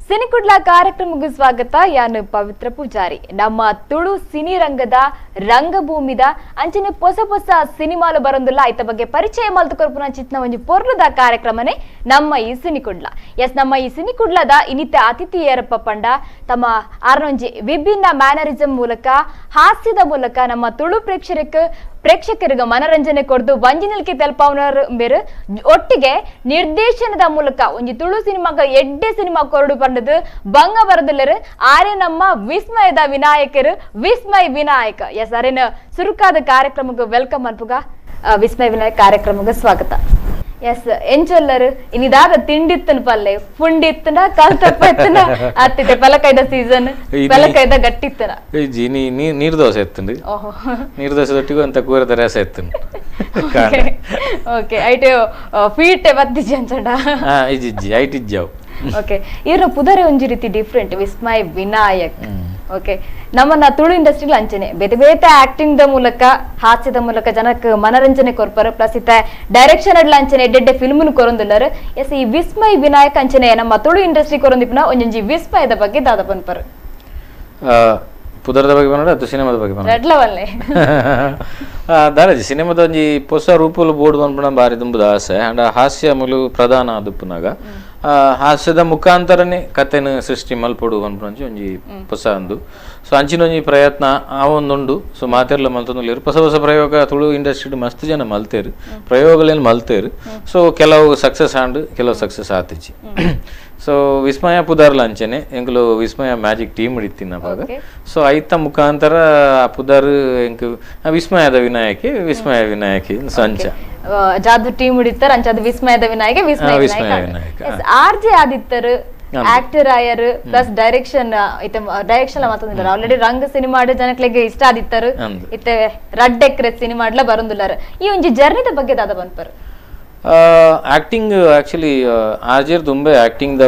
ಸಿನಿಕುಡ್ಲ ಕಾರ್ಯಕ್ರಮಕ್ಕೆ ಸ್ವಾಗತ. ಯಾನು ಪವಿತ್ರ ಪೂಜಾರಿ. ನಮ್ಮ ತುಳು ಸಿನಿ ರಂಗದ ರಂಗಭೂಮಿದ ಅಂಚನೆ ಹೊಸ ಸಿನಿಮಾಲು ಬರೋದಿಲ್ಲ ಐತ ಬಗ್ಗೆ ಪರಿಚಯ ಮಲ್ತುಕೊರ್ಪುನ ಚಿತ್ನ ಒಂಜಿ ಪೊರ್ಲುದ ಕಾರ್ಯಕ್ರಮನೇ ನಮ್ಮ ಈ ಸಿನಿಕುಡ್ಲ. ನಮ್ಮ ಈ ಸಿನಿಕುಡ್ಲದ ಇನಿತ ಅತಿಥಿಯರಪ್ಪ ಪಂಡ ತಮ್ಮ ಆರ್ನೊಂಜಿ ವಿಭಿನ್ನ ಮ್ಯಾನರಿಸಂ ಮೂಲಕ ಹಾಸ್ಯದ ಮೂಲಕ ನಮ್ಮ ತುಳು ಪ್ರೇಕ್ಷಕರಿಗೆ ಮನರಂಜನೆ ಕೊಡ್ದು ವಂಜಿನಲ್ಕೆ ತಲುಪವನರು ಬೇರೆ ಒಟ್ಟಿಗೆ ನಿರ್ದೇಶನದ ಮೂಲಕ ಒಂಜಿ ತುಳು ಸಿನಿಮಾಗ ಎಡ್ಡೆ ಸಿನಿಮಾ ಕೊರಡು ಬಂದದು ಬಂಗ ಬರದಲ್ಲರು ಆರೆ ನಮ್ಮ ವಿಸ್ಮಯದ ವಿನಾಯಕರು ವಿಸ್ಮಯ್ ವಿನಾಯಕ. ಎಸ್ ಅರೇನ ಸುರುಕಾದ ಕಾರ್ಯಕ್ರಮಕ್ಕೆ ವೆಲ್ಕಮ್ ಅನ್ಪುಗ ವಿಸ್ಮಯ್ ವಿನಾಯಕ್ ಕಾರ್ಯಕ್ರಮಕ್ಕೆ ಸ್ವಾಗತ. ಎಸ್ ಎಂಚೊಲ್ಲರು ಇನ್ನಿದಾದ ತಿಂಡಿತ್ತನ ಪಲ್ಲೆ ಪುಂಡಿತ್ತನ ಕಲ್ತಪ್ಪ ಎತ್ತನ ಅತ್ತಿದೆ ಪಲಕೈದ ಸೀಸನ್ ಪಲಕೈದ ಗಟ್ಟಿತ್ತನ ನೀರ್ ದೋಸೆ ಎತ್ತಂడి ನೀರ್ ದೋಸೆ ದೊಟ್ಟಿಗೂ ಅಂತ ಕೂರದ ರಸ ಎತ್ತಂడి ಓಕೆ ಐಟೆ ಫೀಟೆ ಬತ್ತಿಜಿ ಅಂಚಂಡ ಇಜ್ಜಿ ಐಟ್ ಇಜ್ಜಾವ್ ಓಕೆ ಇರ್ನ ಪುದರೆ ಒಂಜಿ ರೀತಿ ಡಿಫ್ರೆಂಟ್ ವಿಸ್ಮಯ್ ವಿನಾಯಕ್. ಓಕೆ ನಮ್ಮನ್ನ ತುಳು ಇಂಡಸ್ಟ್ರಿಲ್ ಅಂಚನೆ ಬೇತೆ ಬೇತೆ ಆಕ್ಟಿಂಗ್ ದ ಮೂಲಕ ಹಾಸ್ಯದ ಮೂಲಕ ಜನಕ್ಕೆ ಮನರಂಜನೆ ಕೊರ್ಪರು ಪ್ಲಸ್ ಇತ್ತ ಡೈರೆಕ್ಷನ್ ಅಡ್ಲ ಅಂಚನೆ ಎಡ್ಡೆ ಫಿಲ್ಮ್ ಕೊರೊಂದಿಲ್ಲರು. ಎಸ್ ಈ ವಿಸ್ಮಯ್ ವಿನಾಯಕ್ ಅಂಚನೆ ನಮ್ಮ ತುಳು ಇಂಡಸ್ಟ್ರಿ ಕೊರೊಂದಿಪ್ನ ಒಂಜೊಂಜಿ ವಿಸ್ಮಯದ ಬಗ್ಗೆ ದಾದ ಪನ್ಪರು ಪುದರದ ಬಗ್ಗೆ ಬಂದ್ರೆ ಅದು ಸಿನಿಮಾದ ಬಗ್ಗೆ ಬಂದ್ರೆ ದಾರಾಜಿ ಸಿನಿಮಾದ ಒಂಜಿ ಹೊಸ ರೂಪಲು ಬೋರ್ಡ್ ಬಂದ್ಬಿಡ ಬಾರಿ ತುಂಬುದ ಆಸೆ ಅಂಡ್ ಹಾಸ್ಯ ಮುಲು ಪ್ರಧಾನ ಆದುಪ್ಪುನಾಗ ಹಾಸ್ಯದ ಮುಖಾಂತರನೇ ಕಥೆನ ಸೃಷ್ಟಿ ಮಲ್ಪಡು ಅನ್ಪಂಚಿ ಒಂಜಿ ಹೊಸ ಅಂದು ಸೊ ಅಂಚಿನ ಒಂಜಿ ಪ್ರಯತ್ನ ಆ ಒಂದುಂಡು ಸೊ ಮಾತೆರ್ಲ ಮಲ್ತೊಂದುಲ್ಲೇರು ಹೊಸ ಪ್ರಯೋಗ ತುಳು ಇಂಡಸ್ಟ್ರಿ ಮಸ್ತ್ ಜನ ಮಲ್ತೇರು ಪ್ರಯೋಗಗಳೇನು ಮಲ್ತೇರು ಸೊ ಕೆಲವು ಸಕ್ಸಸ್ ಆಂಡ್ ಕೆಲವು ಸಕ್ಸಸ್ ಆತಿಜಿ. ಸೊ ವಿಸ್ಮಯ ಪುದಾರ್ಲ ಅಂಚನೆ ಎಂಕುಲು ವಿಸ್ಮಯ ಮ್ಯಾಜಿಕ್ ಟೀಮ್ ಹಿಡಿತೀನಿ ಅವಾಗ ಸೊ ಐತ ಮುಖಾಂತರ ಆ ಪುದಾರ್ ಎಂಕ್ ವಿಸ್ಮಯದ ವಿನಾಯಕಿ ಸಂಚ ಜಾದು ಟೀಮ್ ಹಿಡಿತಾರೆ ಅಂಚದ ವಿಸ್ಮಯದ ವಿನಾಯಕ ವಿನಾಯಕ ಆರ್ಜೆ ಆದಿತ್ತರು ಆಕ್ಟರ್ ಆಯರ್ ಪ್ಲಸ್ ಡೈರೆಕ್ಷನ್ ಮಾತಂದಿಲ್ಲ ಆಲ್ರೆಡಿ ರಂಗ ಸಿನಿಮಾ ಜನಕ್ಲೆಗೆ ಇಷ್ಟ ಆದಿತ್ತರು ಇತ್ತೆ ರಡ್ ಎಕ್ರೆ ಸಿನಿಮಾ ಬರೋದಿಲ್ಲಾರ ಈ ಒಂಜಿ ಜರ್ನಿದ ಬಗ್ಗೆ ದಾದ ಬಂದ್ಪರು ಆಕ್ಟಿಂಗ್ ಆಕ್ಚುಲಿ ಆರ್ಜೇರ್ ತುಂಬಾ ಆಕ್ಟಿಂಗ್ ದ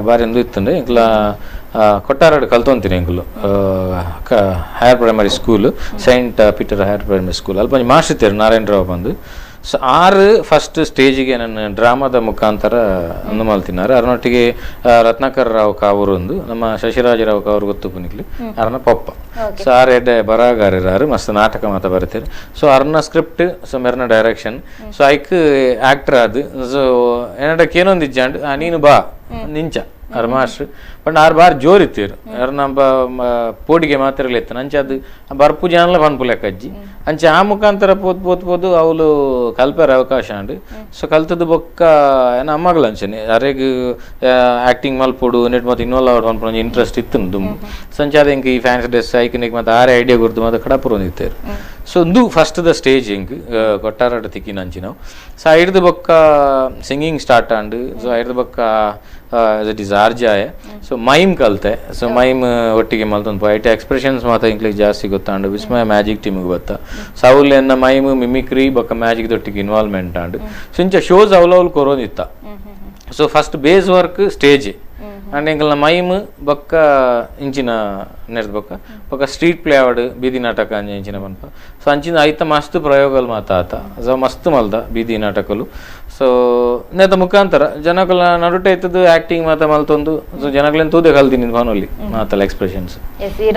ಬಾರಿ ಎಂದು ಇತ್ತಂದ್ರೆ ಇಂಕ್ಲ ಕೊಟ್ಟಾರಾಡು ಕಲ್ತೊಂತೀನಿ ಇಂಕ್ಲು higher primary school saint Peter higher primary school ಅಲ್ಪ ಮಾಸ್ಟರ್ ಇತ್ತೇರು ನಾರಾಯಣ ರಾವ್ ಬಂದು ಸೊ ಫಸ್ಟ್ ಸ್ಟೇಜಿಗೆ ನನ್ನ ಡ್ರಾಮಾದ ಮುಖಾಂತರ ಒಂದು ಮಲ್ತಿನಾರು ಅರನೊಟ್ಟಿಗೆ ರತ್ನಾಕರ್ ರಾವ್ ಕಾವೂರು ಒಂದು ನಮ್ಮ ಶಶಿರಾಜರಾವ್ ಕಾವೂರು ಗೊತ್ತು ಪುನಿಕ್ಲಿ ಅರ್ನ ಪಪ್ಪ ಸೊ ಎಡ್ಡೆ ಬರಹಗಾರರು ಮಸ್ತ್ ನಾಟಕ ಮಾತ ಬರೀತಾರೆ ಸೊ ಅರ್ನ ಸ್ಕ್ರಿಪ್ಟ್ ಸೊ ಮೆರ್ನ ಡೈರೆಕ್ಷನ್ ಸೊ ಐಕ್ ಆಕ್ಟರ್ ಅದು ಸೊ ಏನಡಕ್ಕೆ ಏನೊಂದು ಇಜ್ಜಾಂಡ್ ನೀನು ಬಾ ನಿಂಚ ಅವ್ರ ಮಾಸ್ಟ್ರು ಬಟ್ ಆರು ಬಾರಿ ಜೋರ್ ಇತ್ತೀರು ಯಾರು ನಮ್ಮ ಪೋಡಿಗೆ ಮಾತಿರಲಿ ಇತ್ತು ಅಂಚೆ ಅದು ಬರ್ಪು ಜನಲ್ಲ ಪನ್ಪುಲೆಕ್ಕ ಅಜ್ಜಿ ಅಂಚೆ ಆ ಮುಖಾಂತರ ಪೋದು ಅವಳು ಕಲ್ಪರ ಅವಕಾಶ ಅಂಡ್ ಸೊ ಕಲ್ತದ್ದು ಬೊಕ್ಕ ಏನ ಅಮ್ಮಗಳು ಅಂಚನೆ ಅರೆಗ್ ಆಕ್ಟಿಂಗ್ ಮಲ್ಪೋಡು ನೆಟ್ ಮತ್ತೆ ಇನ್ನೊಲ್ಲ ಅವ್ರು ಪನ್ಪು ಇಂಟ್ರೆಸ್ಟ್ ಇತ್ತು ತುಂಬ ಸಂಚೆ ಅದ ಈ ಫ್ಯಾನ್ಸಿ ಡ್ರೆಸ್ ಐಕನಿಗೆ ಮತ್ತೆ ಆರೇ ಐಡಿಯಾ ಗುರ್ತು ಮತ್ತೆ ಕಡಪುರ ಹೊಂದಿತ್ತೇರು ಸೊ ಒಂದು ಫಸ್ಟ್ ದ ಸ್ಟೇಜ್ ಹಿಂಗ್ ಕೊಟ್ಟಾರಾಟ ತಿಕ್ಕಿನ ಅಂಚಿ ನಾವು ಸೊ ಐಡ್ದು ಬೊಕ್ಕ ಸಿಂಗಿಂಗ್ ಸ್ಟಾರ್ಟ್ ಆಂಡ್ ಸೊ ಐಡ್ದು ಬೊಕ್ಕ ದಟ್ ಈಸ್ ಆರ್ಜಾಯ ಸೊ ಮೈಮ್ ಕಲ್ತೆ ಸೊ ಮೈಮ್ ಒಟ್ಟಿಗೆ ಮಲ್ತೊಂದು ಐಟೆ ಎಕ್ಸ್ಪ್ರೆಷನ್ಸ್ ಮಾತ್ರ ಇಂಕ್ಲಿಗೆ ಜಾಸ್ತಿ ಗೊತ್ತಾಂಡು ವಿಸ್ಮಯ ಮ್ಯಾಜಿಕ್ ಟೀಮಿಗೆ ಬತ್ತ ಸೊ ಅವಳು ಎನ್ನ ಮೈಮ್ ಮಿಮಿಕ್ರಿ ಬೊಕ್ಕ ಮ್ಯಾಜಿಕ್ ದೊಟ್ಟಿಗೆ ಇನ್ವಾಲ್ವ್ಮೆಂಟ್ ಆಂಡು ಸೊ ಇಂಚ ಶೋಸ್ ಅವಳು ಕೊರೋದಿತ್ತ so first base work stage and ಎಂಕಲ್ನ ಮೈಮ್ ಬೊಕ್ಕ ಇಂಚಿನ ನೆಡ್ದು ಬೊಕ್ಕ ಸ್ಟ್ರೀಟ್ ಪ್ಲೇ ಆವಡ್ ಬೀದಿ ನಾಟಕ ಅಂಚ ಇಂಚಿನ ಪನ್ಪ ಸೊ ಅಂಚಿನ ಐತ ಮಸ್ತ್ ಪ್ರಯೋಗಗಳು ಮಾತಾತ ಸೊ ಮಸ್ತ್ ಮಲ್ದ ಬೀದಿ ನಾಟಕಲು ಸೊ ನೆತ ಮುಖಾಂತರ ಜನಗಳ ನಡುಟೆ ಇತ್ತದು ಆಕ್ಟಿಂಗ್ ಮಾತ ಮಲ್ತೊಂದು ಸೊ ಜನಗಳೇನು ತೂದೆ ಕಲ್ತೀನಿ ಭಾನೋಲಿ ಮಾತಲ್ಲ ಎಕ್ಸ್ಪ್ರೆಷನ್ಸ್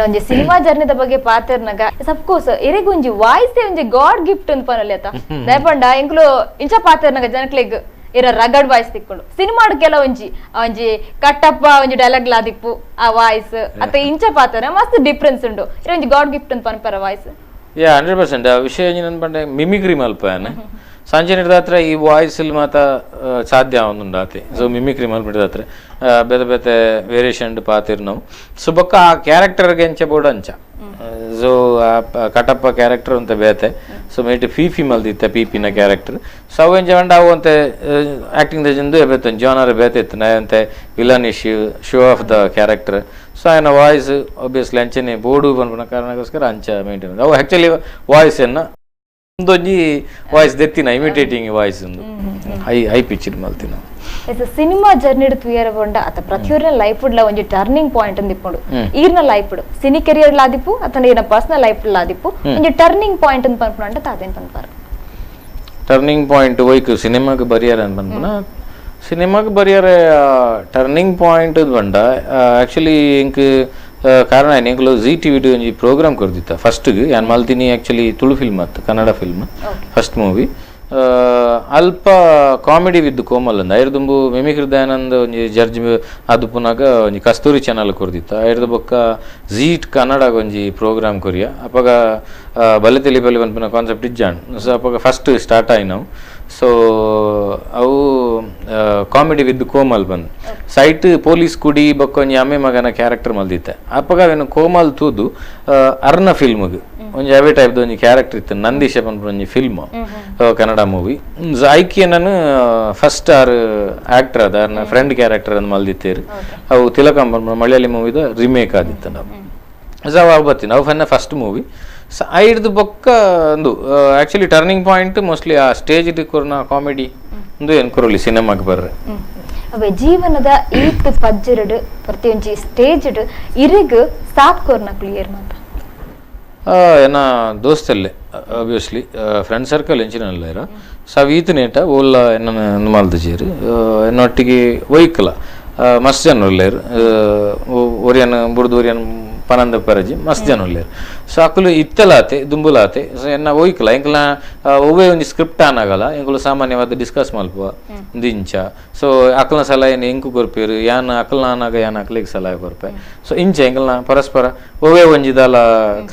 ಒಂಜಿ ಸಿನಿಮಾ ಜರ್ನಿದ ಬಗ್ಗೆ ಪಾತೆರ್ನಾಗ ಸಬ್ಕೋರ್ಸ್ ಇರೆಗೊಂಜಿ ವಾಯ್ಸ್ ಒಂಜಿ ಗಾಡ್ ಗಿಫ್ಟ್ ಅಂತ ಪನೊಲಿ ಆತ ದಯಪಂಡ ಎಂಕ್ಲು ಇಂಚ ಪಾತೆರ್ನಾಗ ಜನಕ್ಲೆಗ್ ಇರ ರಗಡ್ ವಾಯ್ಸ್ ತಿಕ್ಕೊಂಡು ಸಿನಿಮಾಡ್ ಕೆಲ ಒಂಜಿ ಕಟ್ಟಪ್ಪ ಒಂಜಿ ಡೈಲಾಗ್ ಲಾದಿಪ್ಪು ಆ ವಾಯ್ಸ್ ಅತ್ತ ಇಂಚ ಪಾತ್ರ ಮಸ್ತ್ ಡಿಫ್ರೆನ್ಸ್ ಉಂಡು ಇರ ಒಂಜಿ ಗಾಡ್ ಗಿಫ್ಟ್ ಅಂತ ಪನ್ಪರ ವಾಯ್ಸ್ 100% ಆ ವಿಷಯ ಪಂಡೆ ಮಿಮಿಕ್ರಿ ಮಲ್ಪನೆ ಸಂಜೆ ನಿರ್ದಾತ್ರ ಈ ವಾಯ್ಸ್ ಇಲ್ಲಿ ಮಾತ ಸಾಧ್ಯ ಒಂದುಂಡಾತಿ ಸೊ ಮಿಮಿಕ್ರಿ ಮಲ್ಪಿಡ್ದಾತ್ರೆ ಬೇತೆ ಬೇತೆ ವೇರಿಯೇಷನ್ ಪಾತಿರ್ ನಾವು ಸೊ ಬೊಕ್ಕ ಆ ಕ್ಯಾರೆಕ್ಟರ್ಗೆ ಎಂಚ ಬೋರ್ಡ್ ಅಂಚ ಸೊ ಆ ಕಟಪ್ಪ ಕ್ಯಾರೆಕ್ಟರ್ ಅಂತ ಬೇತೆ ಸೊ ಮೇಟ್ ಫೀಫಿ ಮಲ್ದಿತ್ತೆ ಪಿಪಿನ ಕ್ಯಾರೆಕ್ಟರ್ ಸೊ ಅವು ಎಂಚ ಬಂಡ ಅವು ಅಂತೆ ಆಕ್ಟಿಂಗ್ ದಂದು ಬೇತೆ ಜಾನರ್ ಬೇತೆ ಇತ್ತು ಅಂತೆ villainish show of the character so ఆయన ವಾಯ್ಸ್ ಆಬ್ವಿಯಸ್ಲಿ ಅಂಚನೆ ಬೋರ್ಡು ಬಂದ್ಬಿಡ ಕಾರಣಕ್ಕೋಸ್ಕರ ಅಂಚ ಮೇಂಟೈನ್ ಅವು ಆ್ಯಕ್ಚುಲಿ ವಾಯ್ಸನ್ನು ಒಂದೊಂಜಿ ವಾಯ್ಸ್ ದೆತ್ತಿನ ಇಮಿಟೇಟಿಂಗ್ ವಾಯ್ಸ್ ಒಂದು ಹೈ ಪಿಚ್ಡ್ ಮಲ್ತಿನ ಸಿನಿಮಾ ಜರ್ನಿ ತುಯರ ಬಂಡ ಅತ ಪ್ರತಿಯೊರ ಲೈಫ್ ಉಡ್ಲ ಒಂಜಿ ಟರ್ನಿಂಗ್ ಪಾಯಿಂಟ್ ಅಂತ ಇಪ್ಪುಂಡು ಈರ್ನ ಲೈಫ್ ಉಡು ಸಿನಿ ಕೆರಿಯರ್ ಲಾದಿಪ್ಪು ಅತನ ಏನ ಪರ್ಸನಲ್ ಲೈಫ್ ಲಾದಿಪ್ಪು ಒಂಜಿ ಟರ್ನಿಂಗ್ ಪಾಯಿಂಟ್ ಅಂತ ಪನ್ಪುನ ಅಂತ ತಾದೇನ್ ಪನ್ಪಾರ ಟರ್ನಿಂಗ್ ಪಾಯಿಂಟ್ ಹೋಯ್ಕು ಸಿನಿಮಾಗೆ ಬರಿಯಾರ ಅಂತ ಪನ್ಪುನ ಸಿನಿಮಾಗೆ ಬರೆಯರೆ ಟರ್ನಿಂಗ್ ಪಾಯಿಂಟ್ ಬಂಡ ಆ್ಯಕ್ಚುಲಿ ಇಂಕ್ ಕಾರಣ ಏನು ಇಂಕ್ಲು ಜಿ ಟಿ ವಿಡು ಒಂಜಿ ಪ್ರೋಗ್ರಾಮ್ ಕೊರ್ದಿತ್ತ ಫಸ್ಟ್ಗೆ ಯಾನ್ ಮಲ್ತಿನಿ ಆ್ಯಕ್ಚುಲಿ ತುಳು ಫಿಲ್ಮ್ ಅತ್ತು ಕನ್ನಡ ಫಿಲ್ಮ್ ಫಸ್ಟ್ ಮೂವಿ ಅಲ್ಪ ಕಾಮಿಡಿ ವಿತ್ ಕೋಮಲ್ ಅಂದ ಐರ್ದು ದುಂಬು ಮಿಮಿಕ್ರಿ ದಯಾನಂದ್ ಒಂಜಿ ಜಡ್ಜ್ ಅದು ಪುನಗ ಒಂಜಿ ಕಸ್ತೂರಿ ಚಾನಲ್ ಕೊರ್ದಿತ್ತ ಐರ್ದು ಬೊಕ್ಕ ಜೀಟ್ ಕನ್ನಡಗ ಒಂಜಿ ಪ್ರೋಗ್ರಾಮ್ ಕೊರಿಯ ಅಪಗ ಬಲೆ ತೆಲಿ ಬಲೆ ಪನ್ಪುನ ಕಾನ್ಸೆಪ್ಟ್ ಇಜ್ಜಾಂಡ್ ಸೊ ಅಪಗ ಫಸ್ಟ್ ಸ್ಟಾರ್ಟ್ ಆಯ್ ನಾವು ಸೊ ಅವು ಕಾಮಿಡಿ ವಿತ್ ಕೋಮಲ್ ಬಂದು ಸೈಟ್ ಪೊಲೀಸ್ ಕುಡಿ ಬೊಕ್ಕ ಒಂಜಿ ಅಮ್ಮೆ ಮಗನ ಕ್ಯಾರೆಕ್ಟರ್ ಮಲ್ದಿತ್ತೆ ಅಪ್ಪಗ ಅವೇನು ಕೋಮಲ್ ತೂದು ಅರ್ನ ಫಿಲ್ಮ್ಗೆ ಒಂಜಿ ಅವೇ ಟೈಪ್ದು ಒಂಜಿ ಕ್ಯಾರೆಕ್ಟರ್ ಇತ್ತು ನಂದೀಶ ಪನ್ಪುನ ಒಂಜಿ ಫಿಲ್ಮ್ ಕನ್ನಡ ಮೂವಿ ಐಕಿ ನಾನು ಫಸ್ಟ್ ಆರ್ ಆಕ್ಟರ್ ಅದ ಅರ್ನ ಫ್ರೆಂಡ್ ಕ್ಯಾರೆಕ್ಟರ್ ಅನ್ನು ಮಲ್ದಿತ್ತೇರು ಅವು ತಿಲಕಂ ಪನ್ಪುನ ಮಲಯಾಳಿ ಮೂವಿದ ರಿಮೇಕ್ ಆದಿತ್ತು ನಾವು ಸೊ ಅವು ಬತ್ತೀನಿ ಅವು ಫನ್ನ ಫಸ್ಟ್ ಮೂವಿ ಐಡ್ದು ಬೊಕ್ಕ ಒಂದು ಆ್ಯಕ್ಚುಲಿ ಟರ್ನಿಂಗ್ ಪಾಯಿಂಟ್ ಮೋಸ್ಟ್ಲಿ ಆ ಸ್ಟೇಜ್ ಕೊರ್ನ ಕಾಮಿಡಿ ಒಂದು ಎನ್ಕೊರಲಿ ಸಿನಿಮಾಗೆ ಬರ್ರೆ ಅವೇ ಜೀವನದ ಈತ್ ಪಜ್ಜರಡು ಪ್ರತಿಯೊಂಜಿ ಸ್ಟೇಜ್ ಇರಿಗ್ ಸಾತ್ ಕೊರ್ನ ಕ್ಲಿಯರ್ ಮಾತ ಏನ ದೋಸ್ತಲ್ಲೇ ಆಬ್ವಿಯಸ್ಲಿ ಫ್ರೆಂಡ್ ಸರ್ಕಲ್ ಎಂಚಿನಲ್ಲ ಇರ ಸಾವ್ ಈತ ನೇಟ ಓಲ್ಲ ಎನ್ನ ಮಾಲ್ದಜೇರು ಎನ್ನೊಟ್ಟಿಗೆ ಒಯ್ಕಲ ಮಸ್ತ್ ಜನ ಉಳ್ಳೇರು ಒರಿಯನ್ ಬುಡ್ದು ಒರಿಯನ್ ಪನಂದ ಪರಜಿ ಮಸ್ತ್ ಜನ ಉಳ್ಳೇರು ಸೊ ಅಕ್ಕಲು ಇತ್ತಲಾತೆ ದುಂಬುಲಾತೆ ಸೊ ಎನ್ನ ಒಯ್ಕಲ ಎಂಕಲ ಒವ್ವೇ ಒಂದು ಸ್ಕ್ರಿಪ್ಟ್ ಆನಾಗಲ್ಲ ಎಂಕಲು ಸಾಮಾನ್ಯವಾದ ಡಿಸ್ಕಸ್ ಮಲ್ಪುವ ಒಂದು ಇಂಚ ಸೊ ಅಕ್ಕಲ್ನ ಸಲಹೆ ಎಂಕು ಕೊರ್ಪೇರು ಯಾನ್ ಅಕ್ಕಲ್ನ ಆನಾಗ ಯಾನ್ ಅಕ್ಲಿಗೆ ಸಲಹೆ ಕೊರ್ಪೆ ಸೊ ಇಂಚ ಎಂಕಲ್ನ ಪರಸ್ಪರ ಒವ್ವೇ ಒಂಜಿದಲ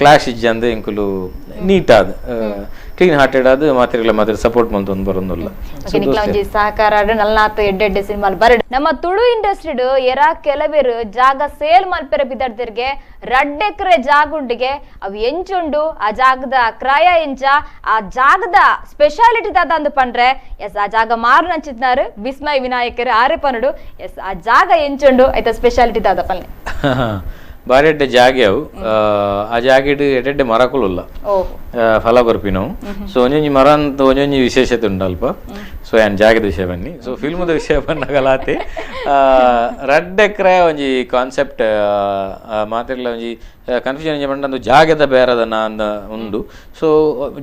ಕ್ಲಾಶ್ ಇಜ್ಜಂದೆ ಎಂಕುಲು ನೀಟ್ ಆದ ಕ್ಲೀನ್ ಹಾರ್ಟೆಡ್ ಆದ ಮಾತ್ರ ಸಪೋರ್ಟ್ ಮಲ್ತೊಂದು ಬರೋದಿಲ್ಲ ಸಹಕಾರ ನಲ್ನಾತ್ ಎಡ್ಡೆ ಸಿನಿಮಾ ಬರಡ್ ನಮ್ಮ ತುಳು ಇಂಡಸ್ಟ್ರಿಡ್ ಎರಾ ಕೆಲವೇರು ಜಾಗ ಸೇಲ್ ಮಲ್ಪೆರ ಬಿದ್ದಾಡ್ತಿರ್ಗೆ 2 ಎಕರೆ ಜಾಗುಂಡಿಗೆ ಅವು ಎಂಚುಂಡು ಆ ಜಾಗದ ಕ್ರಯ ಎಂಚ ಆ ಜಾಗದ ಸ್ಪೆಷಾಲಿಟಿ ದಾದ ಅಂದು ಪಂಡ್ರೆ ಎಸ್ ಆ ಜಾಗ ಮಾರು ನಂಚಿತ್ನಾರು ವಿಸ್ಮಯ ವಿನಾಯಕರು ಆರೆ ಪನ್ನುಡು ಎಸ್ ಆ ಜಾಗ ಎಂಚುಂಡು ಐತ ಸ್ಪೆಷಾಲಿಟಿ ದಾದ ಪನ್ನೆ ಬಾರಿ ಎಡ್ಡೆ ಜಾಗೆ ಅವು ಆ ಜಾಗೆಡ್ ಎಡ್ಡೆ ಮರಕುಲ್ಲ ಫಲ ಬರ್ಪಿನವು ಸೊ ಒಂಜೊಂಜಿ ಮರ ಅಂತ ಒಂಜೊಂಜಿ ವಿಶೇಷತೆ ಉಂಟಲ್ಪ ಸೊ ಏನ್ ಜಾಗದ ವಿಷಯ ಬನ್ನಿ ಸೊ ಫಿಲ್ಮದ ವಿಷಯ ಬಂದಾಗಲಾತೆ 2 ಎಕರೆ ಒಂಜಿ ಕಾನ್ಸೆಪ್ಟ್ ಮಾತೆಲ್ಲ ಒಂಜಿ ಕನ್ಫ್ಯೂಷನ್ ಎಂಜ ಪಂಡ ಜಾಗದ ಬೇರದನ ಅಂದ ಉಂಡು ಸೊ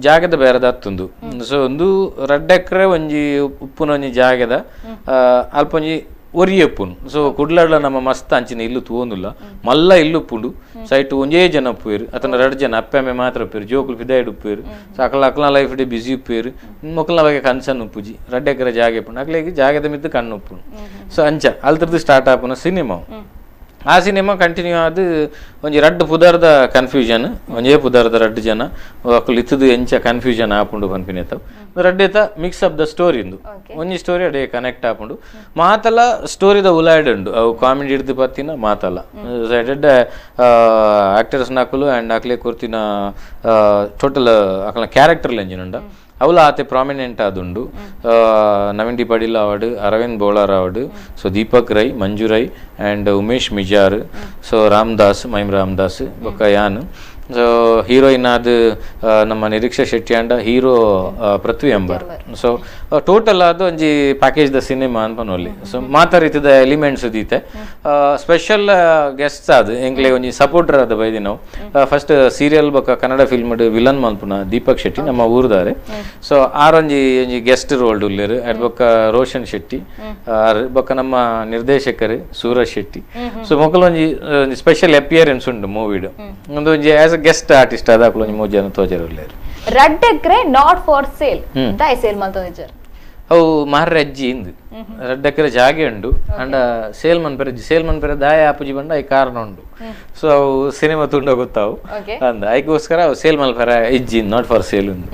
ಜಾಗದ ಬೇರದ ಹತ್ತುಂದು ಸೊ ಒಂದು 2 ಎಕರೆ ಒಂಜಿ ಉಪ್ಪುನ ಒಂಜಿ ಜಾಗದ ಅಲ್ಪ ಒಂಜಿ ಒರಿಯಪ್ಪುನು ಸೊ ಕುಡ್ಲಾಡ್ಲ ನಮ್ಮ ಮಸ್ತ್ ಅಂಚಿನ ಇಲ್ಲು ತೂವೊಂದುಲ್ಲ ಮಲ್ಲ ಇಲ್ಲು ಉಪ್ಪುಂಡು ಸೈಟ್ ಒಂಜೇ ಜನ ಉಪ್ಪೇರು ಅತನ 2 ಜನ ಅಪ್ಪೆ ಮಾತ್ರ ಉಪ್ಪೇರು ಜೋಕುಲು ಪಿದಾಯ್ಡ್ ಉಪ್ಪೇರು ಸೊ ಅಕ್ಲ ಲೈಫ್ ಡೇ ಬಿಸಿ ಉಪ್ಪೇರು ಮೊಕ್ಕಲ್ನ ಬಗ್ಗೆ ಕನ್ಸನ್ ಉಪ್ಪುಜಿ 2 ಎಕರೆ ಜಾಗ ಉಪ್ಪುಂಡು ಅಕ್ಲೆಗೆ ಜಾಗದ ಮಿದ್ದು ಕಣ್ಣು ಉಪ್ಪುಂಡು ಸೊ ಅಂಚ ಅಲ್ತರದ್ದು ಸ್ಟಾರ್ಟ್ ಆಪುನ ಸಿನಿಮಾ ಆ ಸಿನಿಮಾ ಕಂಟಿನ್ಯೂ ಆದ ಒಂಜಿ 2 ಪುದಾರ್ದ ಕನ್ಫ್ಯೂಷನ್ ಒಂಜೇ ಪುದಾರ್ದ 2 ಜನ ಅಕ್ಕಲು ಇತ್ತದು ಎಂಚ ಕನ್ಫ್ಯೂಷನ್ ಆಪುಂಡು ಪನ್ಪಿನೇತವು 2 ಏತ ಮಿಕ್ಸ್ ಆಫ್ ದ ಸ್ಟೋರಿ ಇಂದು ಒಂಜಿ ಸ್ಟೋರಿ ಅಡೆ ಕನೆಕ್ಟ್ ಆಪುಂಡು ಮಾತಲ್ಲ ಸ್ಟೋರಿದ ಉಲಾಯ್ಡ್ ಉಂಡು ಅವು ಕಾಮಿಡಿ ಹಿಡ್ದು ಪತ್ತಿನ ಮಾತಲ್ಲ ಎಡ್ಡೆ ಆಕ್ಟರ್ಸ್ ನಾಕುಲು ಆ್ಯಂಡ್ ಅಕ್ಲೆ ಕೊರ್ತಿನ ಟೋಟಲ್ ಅಕ್ಲ ಕ್ಯಾರೆಕ್ಟರ್ ಎಂಜಿನ್ ಉಂಡ ಅವಲ ಆತೆ ಪ್ರಾಮಿನೆಂಟ್ ಆದುಂಡು Naveen D Patil award Aravind Bolar award so Deepak Rai Manju Rai and Umesh Mijar so Ramdas mime Ramdas ಬೊಕ್ಕ ಯಾನ್ ಸೊ ಹೀರೋಯಿನ್ ಆದ ನಮ್ಮ ನಿರೀಕ್ಷಾ ಶೆಟ್ಟಿ ಅಂಡ hero Prithvi Amber so total ಅದು ಒಂಜಿ ಪ್ಯಾಕೇಜ್ ದ ಸಿನಿಮಾ ಅನ್ಪನೊಲ್ಲಿ ಸೊ ಮಾತ ರೀತಿದ ಎಲಿಮೆಂಟ್ಸ್ ದೀತೆ ಸ್ಪೆಷಲ್ ಗೆಸ್ಟ್ಸ್ ಆದ ಎಂಕ್ಲೆ ಒಂಜಿ ಸಪೋರ್ಟರ್ ಆದ ಬೈದಿ ನಾವು ಫಸ್ಟ್ ಸೀರಿಯಲ್ ಬೊಕ್ಕ ಕನ್ನಡ ಫಿಲ್ಮ್ ವಿಲನ್ ಮಲ್ಪುನ ದೀಪಕ್ ಶೆಟ್ಟಿ ನಮ್ಮ ಊರ್ದಾರೆ ಸೊ ಆರೊಂಜಿ ಒಂಜಿ ಗೆಸ್ಟ್ ರೋಲ್ ಉಳ್ಳೇರು ಅದ್ ಬೊಕ್ಕ ರೋಷನ್ ಶೆಟ್ಟಿ ಬೊಕ್ಕ ನಮ್ಮ ನಿರ್ದೇಶಕರು ಸೂರಜ್ ಶೆಟ್ಟಿ ಸೊ ಮೊಕ್ಕಲು ಒಂಜಿ ಸ್ಪೆಷಲ್ ಅಪಿಯರೆನ್ಸ್ ಉಂಡು ಮೂವಿಡು ಒಂದು ಒಂಜಿ ಆಸ್ ಗೆಸ್ಟ್ ಆರ್ಟಿಸ್ಟ್ ಅದ ಒಂಜಿ 3 ಜನ ತೋಜರುಳ್ಳೇರು 2 ಎಕರೆ ನಾಟ್ ಫಾರ್ ಸೇಲ್ ದಾಯ್ ಸೇಲ್ ಮಲ್ತೊಂದಿಜ್ಜರ್ ಅವು ಮಾರ್ರೆ ಅಜ್ಜಿ ಇಂದು 2 ಎಕರೆ ಜಾಗೆ ಉಂಡು ಅಂಡ ಸೇಲ್ ಮನ್ಪೆರೆ ದಾಯ ಆಪುಜಿ ಬಂಡ ಐ ಕಾರಣ ಉಂಡು ಸೊ ಅವು ಸಿನಿಮಾ ತುಂಡ ಗೊತ್ತಾವು ಅಂದ ಐಗೋಸ್ಕರ ಅವು ಸೇಲ್ ಮಲ್ಪೆರೆ ಇಜ್ಜಿ ನಾಟ್ ಫಾರ್ ಸೇಲ್ ಉಂಡು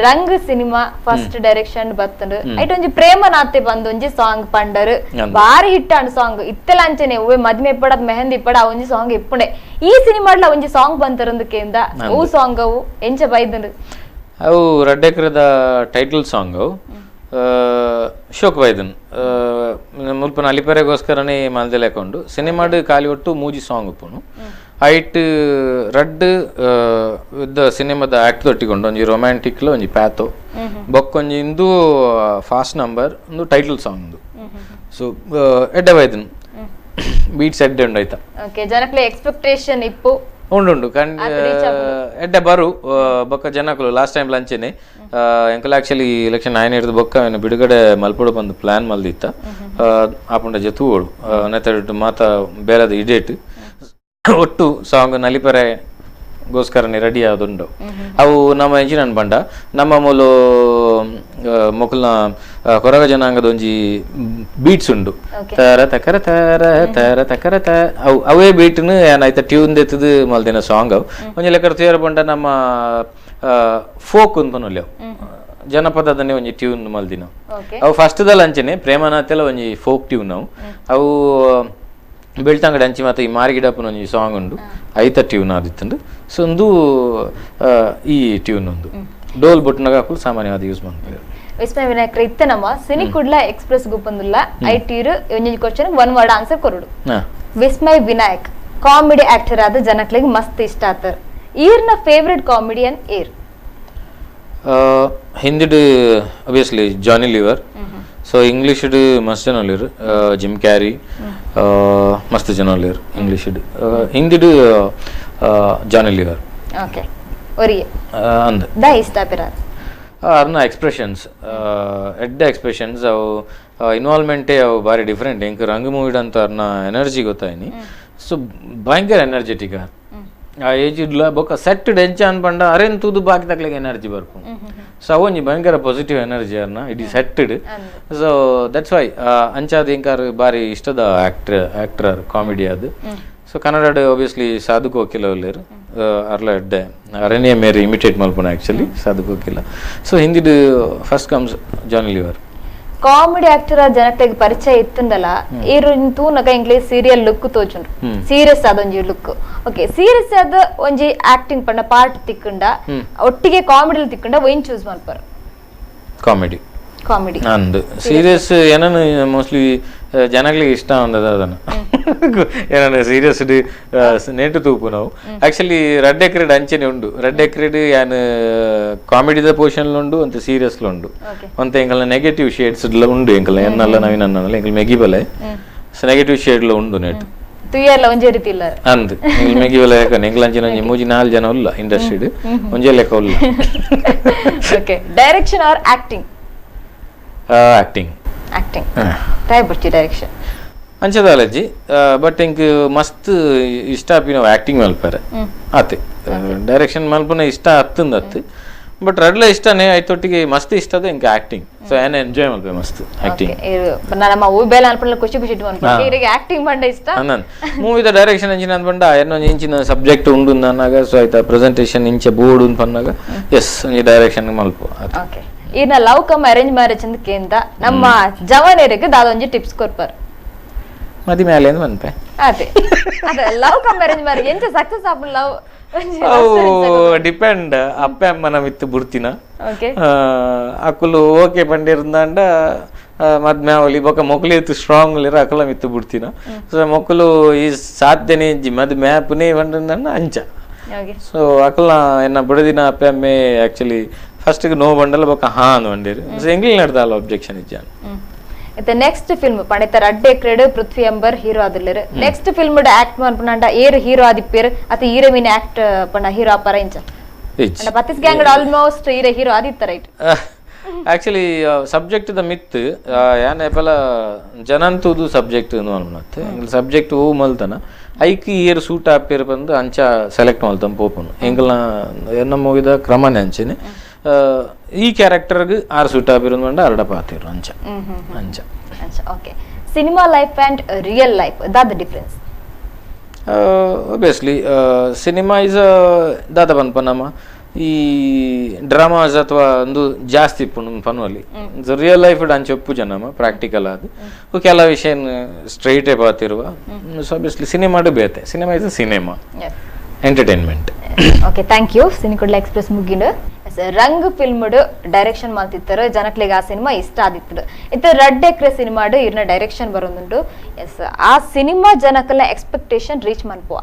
ರಂಗ್ ಸಿನಿಮಾ ಫಸ್ಟ್ ಡೈರೆಕ್ಷನ್ ಬತ್ತಂಡು ಐಟ್ ಒಂಜಿ ಪ್ರೇಮನಾತೆ ಬಂದು ಒಂಜಿ ಸಾಂಗ್ ಪಂಡರ್ ಬಾರಿ ಹಿಟ್ ಅಂಡ್ ಸಾಂಗ್ ಇತ್ತೆಲ ಅಂಚನೆ ಒವ್ವೆ ಮದ್ಮೆ ಪಡದ್ ಮೆಹಂದಿ ಪಡ ಒಂಜಿ ಸಾಂಗ್ ಇಪ್ಪುಂಡೆ ಈ ಸಿನಿಮಾಡ್ಲ ಒಂಜಿ ಸಾಂಗ್ ಬಂತರಂದಕ್ಕೆಂದ ಅವು ಸಾಂಗ್ ಅವು ಎಂಚ ಬೈದಂಡು ಅವು 2 ಎಕರೆದ ಟೈಟಲ್ ಸಾಂಗ್ ಅವು ಶೋಕ್ ಬೈದನ್ ಮುಲ್ಪನ ಅಲಿಪರೆಗೋಸ್ಕರನೇ ಮಲ್ದೆಲೆಕೊಂಡು ಸಿನಿಮಾಡ್ ಖಾಲಿ ಒಟ್ಟು 3 ಸಾಂಗ್ ಉಪ್ಪುನು ಐಟ್ 2 ವಿತ್ ಸಿನಿಮಾದ ಆಕ್ಟ್ ತೊಟ್ಟಿಕೊಂಡು ಒಂಜಿ ರೊಮ್ಯಾಂಟಿಕ್ಲ ಒಂಜಿ ಪ್ಯಾಥೋ ಬೊಕ್ಕೊಂಜಿ ಇಂದು ಫಾಸ್ಟ್ ನಂಬರ್ ಒಂದು ಟೈಟಲ್ ಸಾಂಗ್ ಸೊ ಎಡ್ಡೆ ಬೈದನ್ ಬೀಟ್ಸ್ ಎಡ್ಡೆ ಉಂಡಾಯ್ತಾ ಓಕೆ ಜನಕ್ಲೆ ಎಕ್ಸ್ಪೆಕ್ಟೇಷನ್ ಇಪ್ಪು ಉಂಡು ಕಂಡು ಎಡ್ಡೆ ಬರು ಬೊಕ್ಕ ಜನಕುಲು ಲಾಸ್ಟ್ ಟೈಮ್ ಲಂಚನೆ ಎಂಕಲ್ ಆಕ್ಚುಲಿ ಎಲೆಕ್ಷನ್ ಆಯ್ನ ಹಿಡಿದು ಬೊಕ್ಕ ಅವನು ಬಿಡುಗಡೆ ಮಲ್ಪಡು ಬಂದು ಪ್ಲಾನ್ ಮಲ್ದಿತ್ತ ಆಪುಂಡ ಜತುವೋಡು ನೆತ್ತಡು ಮಾತ ಬೇರೆದ ಇಡೇಟ್ ಒಟ್ಟು ಸಾಂಗ್ ನಲಿಪರೆ ಗೋಸ್ಕರನೇ ರೆಡಿ ಆದುಂಡು ಅವು ನಮ್ಮ ಎಂಜಿನ ಬಂಡ ನಮ್ಮ ಮೂಲು ಮೊಕಲ್ನ ಕೊರಗ ಜನಾಂಗದ ಒಂಜಿ ಬೀಟ್ಸ್ ಉಂಡು ತರ ತಕರ ತರ ತರ ತಕರ ತ ಅವು ಅವೇ ಬೀಟ್ನು ಏನಾಯ್ತ ಟ್ಯೂನ್ ದೆತ್ತದು ಮಲ್ದಿನ ಸಾಂಗ್ ಅವು ಒಂಜಿ ಲೆಕ್ಕ ತೇರ ಬಂಡ ನಮ್ಮ ಫೋಕ್ ಅನ್ಪನೊಲ್ಲೆ ಅವು ಜನಪದದನ್ನೇ ಒಂಜಿ ಟ್ಯೂನ್ ಮಲ್ದಿನ ಅವು ಫಸ್ಟ್ ದ ಲಂಚನೆ ಪ್ರೇಮನಾಥೆಲ್ಲ ಒಂಜಿ ಫೋಕ್ ಟ್ಯೂನ್ ಅವು ಬೆಳ್ತಂಗಡಿ ಅಂಚಿ ಮಾತ ಈ ಮಾರಿಗಿಡಪ್ಪನ ಒಂಜಿ ಸಾಂಗ್ ಉಂಡು ಐತ ಟ್ಯೂನ್ ಆದಿತ್ತುಂಡು ಸೊ ಒಂದು ಈ ಟ್ಯೂನ್ ಒಂದು ಡೋಲ್ ಬುಟ್ನಾಗ ಸಾಮಾನ್ಯವಾದ ಯೂಸ್ ಮಾಡ್ತಾರೆ ವಿಸ್ಮಯ ವಿನಾಯಕರ ಇತ್ತ ನಮ್ಮ ಸಿನಿ ಕುಡ್ಲ ಎಕ್ಸ್ಪ್ರೆಸ್ ಗುಪ್ಪಂದುಲ್ಲ ಐಟಿರು ಒಂಜಿ ಕ್ವಶನ್ ಒನ್ ವರ್ಡ್ ಆನ್ಸರ್ ಕೊರುಡು ವಿಸ್ಮಯ ವಿನಾಯಕ್ ಕಾಮಿಡಿ ಆಕ್ಟರ್ ಆದ ಜನಕ್ಲಿಗೆ ಮಸ್ತ್ ಇಷ್ಟ ಆತರ ಈರ್ನ ಫೇವ್ರೆಟ್ ಕಾಮಿಡಿಯನ್ ಏರ್ ಹಿಂದಿಡ್ obviously ಜಾನಿ ಲಿವರ್ ಸೊ ಇಂಗ್ಲಿಷ್ ಮಸ್ತ್ ಜನ ಒಳ್ಳೆಯರು ಜಿಮ್ ಕ್ಯಾರಿ ಮಸ್ತ್ ಜನ ಒಳ್ಳೆಯರು ಇಂಗ್ಲಿಷ್ ಹಿಂದಿಡ್ ಜಾನಿ ಲಿವರ್ ಓಕೆ ಒರಿಯೆ ಅಂದ ದ ಇಷ್ಟ ಪಿರಾರ್ ಅವ್ರನ್ನ ಎಕ್ಸ್ಪ್ರೆಷನ್ಸ್ ಎಡ್ಡೆ ಎಕ್ಸ್ಪ್ರೆಷನ್ಸ್ ಅವು ಇನ್ವಾಲ್ವ್ಮೆಂಟೇ ಅವು ಭಾರಿ ಡಿಫ್ರೆಂಟ್ ಹೆಂಗೆ ರಂಗ ಮೂವಿಡ್ ಅಂತ ಅವ್ರನ್ನ ಎನರ್ಜಿ ಗೊತ್ತಾಯಿನಿ ಸೊ ಭಯಂಕರ ಎನರ್ಜೆಟಿಕ್ ಆ ಏಜ್ ಇಡ್ಲ ಬೊಕ್ಕ ಸೆಟ್ ಡೆಂಚ ಅನ್ಪಂಡ ಅರೇನ್ ತೂದು ಬಾಕಿ ತಕ್ಲಿಗೆ ಎನರ್ಜಿ ಬರ್ಪು ಸೊ ಅವೊಂಜಿ ಭಯಂಕರ ಪಾಸಿಟಿವ್ ಎನರ್ಜಿ ಅವ್ರನ್ನ ಇಟ್ ಈ ಸೆಟ್ಟೆಡ್ ಸೊ ದಟ್ಸ್ ವೈ ಅಂಚಾದ ಇಂಕಾರ ಬಾರಿ ಇಷ್ಟದ ಆಕ್ಟರ್ ಕಾಮಿಡಿ ಅದು ಸೊ ಕನ್ನಡ ಒಬ್ವಿಯಸ್ಲಿ ಸಾಧು ಕೋಕಿಲ ಒಳ್ಳೆಯರು ಅರ್ಲ ಎಡ್ಡೆ ಅರಣ್ಯ ಮೇರೆ imitate ಮಲ್ಪನ actually Sadhu Kokila so ಹಿಂದಿಡ್ first comes ಜಾನಿ ಲಿವರ್ ಕಾಮಿಡಿ ಆಕ್ಟರ್ ಜನಕ್ಲೆಗ್ ಪರಿಚಯ ಇತ್ತಂದಲ್ಲ ಇರು ತೂನಗ ಇಂಗ್ಲಿಷ್ ಸೀರಿಯಲ್ ಲುಕ್ ತೋಚುಂಡು ಸೀರಿಯಸ್ ಆದ ಒಂಜಿ ಲುಕ್ ಓಕೆ ಸೀರಿಯಸ್ ಆದ ಒಂಜಿ ಆಕ್ಟಿಂಗ್ ಪಂಡ ಪಾರ್ಟ್ ತಿಕ್ಕಂಡ ಒಟ್ಟಿಗೆ ಕಾಮಿಡಿ ತಿಕ್ಕಂಡ ಒಯ್ನ್ ಚೂಸ್ ಮಲ್ಪರ್ ಕಾಮಿಡಿ ಅಂದು ಸೀರಿಯಸ್ ಏನನ್ನು ಮೋಸ್ಟ್ಲಿ ಜನಗಳಿಗೆ ಇಷ್ಟ ಅಂದದ ಅದನ್ನು ಏನನ್ನ ಸೀರಿಯಸ್ ನೆಂಟು ತೂಪು ನಾವು ಆಕ್ಚುಲಿ ರೆಡ್ ಎಕ್ರೆಡ್ ಅಂಚೆನೆ ಉಂಡು ರೆಡ್ ಎಕ್ರೆಡ್ ಯಾನ್ ಕಾಮಿಡಿದ ಪೋರ್ಷನ್ ಉಂಡು ಅಂತ ಸೀರಿಯಸ್ ಉಂಡು ಅಂತ ಎಂಕಲ್ನ ನೆಗೆಟಿವ್ ಶೇಡ್ಸ್ ಉಂಡು ಎಂಕಲ್ನ ಎನ್ನಲ್ಲ ನವೀನಲ್ಲ ಎಂಕಲ್ ಮೆಗಿಬಲೆ ನೆಗೆಟಿವ್ ಶೇಡ್ ಉಂಡು ನೆಟ್ ತುಯಲ್ಲ ಒಂಜೆ ರೀತಿ ಇಲ್ಲ ಅಂದ್ ಮೆಗಿಬಲೆ ಯಾಕಂದ್ರೆ ಎಂಕಲಂಚಿನ ಮೂಜಿ 4 ಜನ ಉಲ್ಲ ಇಂಡಸ್ಟ್ರಿ ಒಂಜೆ ಲೆಕ್ಕ ಉಲ್ಲ okay direction are acting acting try ಬರ್ತಿ ಡೈರೆಕ್ಷನ್ ಅಂಚದಾಲಜ್ಜಿ ಬಟ್ ಇಂಕ್ ಮಸ್ತ್ ಇಷ್ಟ ಆಪಿನ ಆಕ್ಟಿಂಗ್ ಮಲ್ಪರೆ ಆತೆ ಡೈರೆಕ್ಷನ್ ಮಲ್ಪನ ಇಷ್ಟ ಅತ್ತು ಬಟ್ ರಡ್ಲ ಇಷ್ಟನೇ ಐತೊಟ್ಟಿಗೆ ಮಸ್ತ್ ಇಷ್ಟದ ಇಂಕ ಆಕ್ಟಿಂಗ್ ಸೊ ಏನ್ ಎಂಜಾಯ್ ಮಲ್ಪೆ ಮಸ್ತ್ ಆಕ್ಟಿಂಗ್ ನಮ್ಮ ಬೇಲ ಅನ್ಪಲ್ಲ ಖುಷಿ ಖುಷಿ ಇಟ್ಕೊಂಡು ಆಕ್ಟಿಂಗ್ ಬಂಡ ಇಷ್ಟ ಅನ್ನನ್ ಮೂವಿದ ಡೈರೆಕ್ಷನ್ ಎಂಚಿನ ಅನ್ಪಂಡ ಏನೊಂದು ಇಂಚಿನ ಸಬ್ಜೆಕ್ಟ್ ಉಂಡು ಅನ್ನಾಗ ಸೊ ಆಯ್ತಾ ಪ್ರೆಸೆಂಟೇಷನ್ ಇಂಚೆ ಬೋರ್ಡ್ ಅಂತ ಪನ್ನಾಗ ಎಸ್ ಒಂಜಿ ಡೈರೆಕ್ಷನ್ ಮಲ್ಪು ಓಕೆ ಇನ್ನ ಲವ್ ಕಮ್ ಅರೇಂಜ್ ಮ್ಯಾರೇಜ್ ಅಂತ ಕೇಂದ ನಮ್ಮ ಜವಾನೇರಿಗೆ ದಾದೊಂಜಿ ಟಿಪ್ಸ್ ಕೊರ್ಪರ್ ಮದಿ ಮೇಲೆ ಮನ್ಪೆ ಅದೇ ಲವ್ ಕಮ್ ಅರೇಂಜ್ ಮ್ಯಾರೇಜ್ ಎಂತ ಸಕ್ಸಸ್ ಆಪುನ್ ಲವ್ ಅವು ಡಿಪೆಂಡ್ ಅಪ್ಪ ಅಮ್ಮನ ಮಿತ್ತು ಬುಡ್ತಿನ ಅಕ್ಕಲು ಓಕೆ ಪಂಡಿರ್ದಾಂಡ ಮದ್ಮೆ ಅವಲಿ ಬೊಕ್ಕ ಮೊಕ್ಕಲು ಇತ್ತು ಸ್ಟ್ರಾಂಗ್ ಇರ ಅಕ್ಕಲ ಮಿತ್ತು ಬುಡ್ತಿನ ಸೊ ಮೊಕ್ಕಲು ಈ ಸಾಧ್ಯನೆ ಮದ್ಮೆ ಪುನೇ ಬಂಡ ಅಂಚ ಸೊ ಅಕ್ಕಲ ಎನ್ನ ಬುಡದಿನ ಅಪ್ಪ ಅಮ್ಮೆ ಆಕ್ಚುಲಿ ಫಸ್ಟ್ ನೋ ಬಂಡಲ್ಲ ಬೊಕ್ಕ ಹಾ ಅನ್ ಬಂದಿರು ಸೊ ಎಂಗ್ಲಿ ನಡ್ದಲ್ಲ ಒಬ್ಜೆಕ್ಷನ್ ಇಜ್ಜಾನ್ ಇತ್ತ ನೆಕ್ಸ್ಟ್ ಫಿಲ್ಮ್ ಪಂಡಿತ ರಡ್ಡೆ ಕ್ರೆಡ್ ಪೃಥ್ವಿ ಅಂಬರ್ ಹೀರೋ ಆದಿಲ್ಲರು ನೆಕ್ಸ್ಟ್ ಫಿಲ್ಮ್ ಆಕ್ಟ್ ಮಾಡ್ಪಂಡ ಏರ್ ಹೀರೋ ಆದಿಪ್ಪೇರು ಅತ ಹೀರೋಯಿನ್ ಆಕ್ಟ್ ಪಂಡ ಹೀರೋ ಅಪರ ಇಂಚ ಪತ್ತಿಸ್ ಗ್ಯಾಂಗ್ ಆಲ್ಮೋಸ್ಟ್ ಹೀರೋ ಆದಿತ್ತ ರೈಟ್ ಆಕ್ಚುಲಿ ಸಬ್ಜೆಕ್ಟ್ ದ ಮಿತ್ ಯಾನ್ ಎಪಲ ಜನಂತುದು ಸಬ್ಜೆಕ್ಟ್ ಮತ್ತೆ ಸಬ್ಜೆಕ್ಟ್ ಹೂ ಮಲ್ತನ ಐಕಿ ಏರ್ ಸೂಟ್ ಆಪೇರು ಬಂದು ಅಂಚ ಸೆಲೆಕ್ಟ್ ಮಲ್ತನ್ ಪೋಪನು ಎಂಕಲ್ನ ಎನ್ನ ಮೂವಿದ ಕ್ರಮನೆ ಅಂಚೆನೆ ಈ ಕ್ಯಾರೆಕ್ಟರ್ಗೆ ಆರು ಸೂಟ್ ಆಪಿರೋದು ಬಂಡ ಅರ್ಡ ಪಾತಿರು ಅಂಚ ಅಂಚ okay cinema life and real life ದಾದ ಡಿಫರೆನ್ಸ್ ಒಬ್ವಿಯಸ್ಲಿ ಸಿನಿಮಾ ಇಸ್ ದಾದ ಪನ್ಪನಮ್ಮ ಈ ಡ್ರಾಮಾಸ್ ಅಥವಾ ಒಂದು ಜಾಸ್ತಿ ಪನ್ವಲ್ಲಿ ರಿಯಲ್ ಲೈಫ್ ಅಂಚೆ ಒಪ್ಪು ಜನಮ್ಮ ಪ್ರಾಕ್ಟಿಕಲ್ ಅದು ಕೆಲ ವಿಷಯ ಸ್ಟ್ರೈಟೇ ಪಾತಿರುವ ಸೊ ಒಬ್ವಿಯಸ್ಲಿ ಸಿನಿಮಾಡು ಬೇತೆ cinema is cinema entertainment okay thank you ಸಿನಿಕುಡ್ಲ ಎಕ್ಸ್ಪ್ರೆಸ್ ಮುಗಿಂಡು ರಂಗ್ ಫಿಲ್ಮ್ ಡೈರೆಕ್ಷನ್ ಮಾಡ್ತಿರ್ತಾರೆ ಜನಕ್ಲಿಗೆ ಆ ಸಿನಿಮಾ ಇಷ್ಟ ಆದಿತ್ತು ಇತ್ತು ರಡ್ ಎಕ್ರೆ ಸಿನಿಮಾಡು ಇರ್ನ ಡೈರೆಕ್ಷನ್ ಬರೋದುಂಟು ಎಸ್ ಆ ಸಿನಿಮಾ ಜನಕ್ಕೆಲ್ಲ ಎಕ್ಸ್ಪೆಕ್ಟೇಷನ್ ರೀಚ್ ಮನ್ಪುವ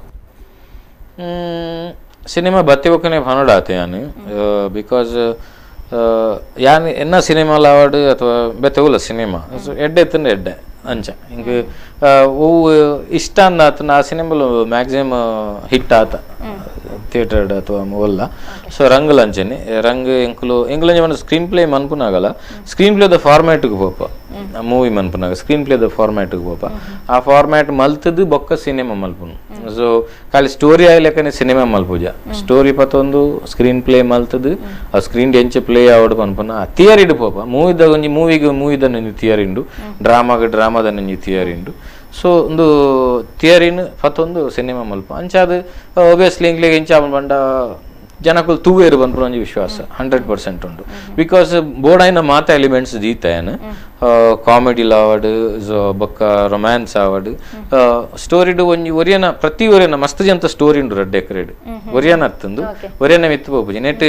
ಸಿನಿಮಾ ಬತ್ತಿ ಒಕ್ಕನೆ ಫನೋಡಾತೆ ಯಾನು ಬಿಕಾಸ್ ಯಾನ್ ಎನ್ನ ಸಿನಿಮಾ ಲಾವಾಡು ಅಥವಾ ಬೆತ್ತವುಲ ಸಿನಿಮಾ ಎಡ್ಡೆ ಎತ್ತಂದ್ರೆ ಎಡ್ಡೆ ಅಂಚ ಹಿಂಗೆ ಓ ಇಷ್ಟ ಅಂದಾತ ಆ ಸಿನಿಮಾಲು ಮ್ಯಾಕ್ಸಿಮಮ್ ಹಿಟ್ ಆತ ಥಿಯೇಟರ್ ಅಥವಾ ಒಲ್ಲ ಸೊ ರಂಗ್ ಲಂಚನೆ ರಂಗ್ ಎಂಕ್ಲು మన స్క్రీన్ ప్లే మనుకున్నాగల స్క్రీన్ ప్లే ద ఫార్మాట్ కు పోప మూవీ మనుకున్నాగ స్క్రీన్ ప్లే ద ఫార్మాట్ కు పోప ఆ ఫార్మాట్ మల్తది బొక్క సినిమా మల్పును సో ಖಾಲಿ ಸ್ಟೋರಿ ಆಗ್ಲಿಕ್ಕನೆ ಸಿನಿಮಾ ಮಲ್ಪುಜ ಸ್ಟೋರಿ ಪತ್ತೊಂದು ಸ್ಕ್ರೀನ್ ಪ್ಲೇ ಮಲ್ತದು ಆ ಸ್ಕ್ರೀನ್ ಎಂಚೆ ಪ್ಲೇ ಆವಡು ಪನ್ಪನ ಥಿಯರಿ ಇಡು ಪೋಪ ಮೂವಿದ ಒಂಜಿ ಮೂವಿದ ಥಿಯರಿ ಉಂಡು ಡ್ರಾಮಾದ ಥಿಯರಿ ಉಂಡು ಸೊ ಒಂದು ಥಿಯರಿನ್ ಪತ್ತೊಂದು ಸಿನಿಮಾ ಮಲ್ಪ ಅಂಚಾದ ಒಬ್ವಿಯಸ್ಲಿ ಇಂಗ್ಲಿಗೆ ಎಂಚ ಬಂಡ ಜನಕ್ಕೂ ತೂವೇರು ಬಂದ್ಬಿಡು ಒಂಜಿ ವಿಶ್ವಾಸ 100% ಉಂಡು ಬಿಕಾಸ್ ಬೋಡಾಯಿನ ಮಾತ ಎಲಿಮೆಂಟ್ಸ್ ದೀತಾಯನ್ ಕಾಮಿಡಿ ಲಾವಡ್ ಬೊಕ್ಕ ರೊಮ್ಯಾನ್ಸ್ ಆವಡ್ ಸ್ಟೋರಿಡು ಒಂಜಿ ಒರಿಯನ ಪ್ರತಿ ಒರಿಯನ ಮಸ್ತ್ ಜಂತ ಸ್ಟೋರಿ ಉಂಡು ರೆಡ್ ಎಕರೆಡ್ ಒರಿಯನ ಅತ್ತಂದು ಒರಿಯನ ಮಿತ್ತು ಪೋಪುಜಿ ನೆಟ್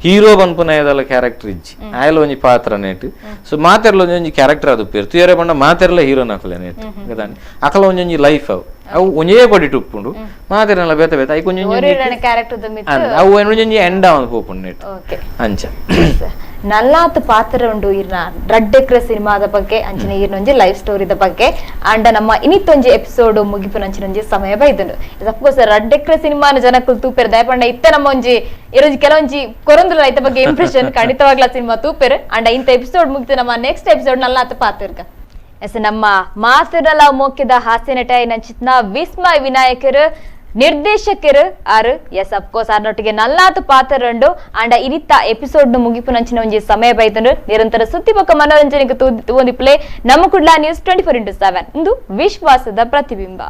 ಹೀರೋ ಬಂದ್ಪುನ ಏದಲ್ಲ ಕ್ಯಾರೆಕ್ಟರ್ ಇಜ್ಜಿ ಆಯಲ ಒಂಜಿ ಪಾತ್ರ ನೆಟ್ ಸೊ ಮಾತೆರ್ಲ ಒಂಜಿ ಕ್ಯಾರೆಕ್ಟರ್ ಅದು ಪೇರು ತುಯರೆ ಬಂಡ ಮಾತೆರ್ಲ ಹೀರೋನ ಅಕಲೆ ನೆಟ್ ಗದಾನಿ ಅಕಲ ಒಂಜಿ ಲೈಫ್ ಅವು ಒಂಜೇ ಕೊಡಿ ಟುಪ್ಪುಂಡು ಮಾತೆರ್ನಲ ಬೇತ ಬೇತ ಐ ಕೊಂಜಿ ಅವು ಒಂಜಿ ಎಂಡ ಅವನು ಪೋಪುಂಡು ನೆಟ್ ಅಂಚ ನಲ್ಲಾತ್ ಪಾತ್ರ ಉಂಡು ಇರ್ನ ರಡ್ಡ್ ಎಕ್ರೆ ಸಿನಿಮಾದ ಬಗ್ಗೆ ಅಂಚಿನ ಇರ್ನೊಂಜಿ ಲೈಫ್ ಸ್ಟೋರಿದ ಬಗ್ಗೆ ಅಂಡ ನಮ್ಮ ಇನಿತ್ತೊಂಜಿ ಎಪಿಸೋಡ್ ಮುಗಿಪುನಂಚಿನೊಂಜಿ ಸಮಯ ಬೈದುಂಡು ಅಫ್ಕೋರ್ಸ್ ರಡ್ಡ್ ಎಕ್ರೆ ಸಿನಿಮಾನ ಜನಕ್ಕೂ ತೂಪೆರ್ ದಯಪಂಡ ಇತ್ತ ನಮ್ಮೊಂಜಿ ಇರೋಜಿ ಕೆಲವೊಂಜಿ ಕೊರೊಂದುಲ ಐತ ಬಗ್ಗೆ ಇಂಪ್ರೆಷನ್ ಖಂಡಿತವಾಗ್ಲ ಸಿನಿಮಾ ತೂಪೆರ್ ಅಂಡ ಇಂತ ಎಪಿಸೋಡ್ ಮುಗಿತು ನಮ್ಮ ನೆಕ್ಸ್ಟ್ ಎಪಿಸೋಡ್ ನಲ್ಲಾತ್ ಪಾತ್ರರ್ಗ ಎಸ್ ನಮ್ಮ ಮಾತಿರಲ ಮೋಕ್ಯದ ಹಾಸ್ಯ ನಟ ನಂಚಿತ್ನ ವಿಸ್ಮಯ್ ವಿನಾಯಕರು ನಿರ್ದೇಶಕರು ಆರು ಎಸ್ ಅಫ್ಕೋರ್ಸ್ ಆರ್ನೊಟ್ಟಿಗೆ ನಲ್ಲಾತು ಪಾತ್ರ ಉಂಡು ಅಂಡ ಇನಿತ್ತ ಎಪಿಸೋಡ್ ನು ಮುಗಿಪುನಂಚಿನ ಒಂಜಿ ಸಮಯ ಬೈತಂಡು ನಿರಂತರ ಸುದ್ದಿ ಬೊಕ್ಕ ಮನೋರಂಜನೆಗೆ ತೂದಿ ಪ್ಲೇ ನಮ್ಮ ಕುಡ್ಲ ನ್ಯೂಸ್ 24x7 ಇಂದು ವಿಶ್ವಾಸದ ಪ್ರತಿಬಿಂಬ.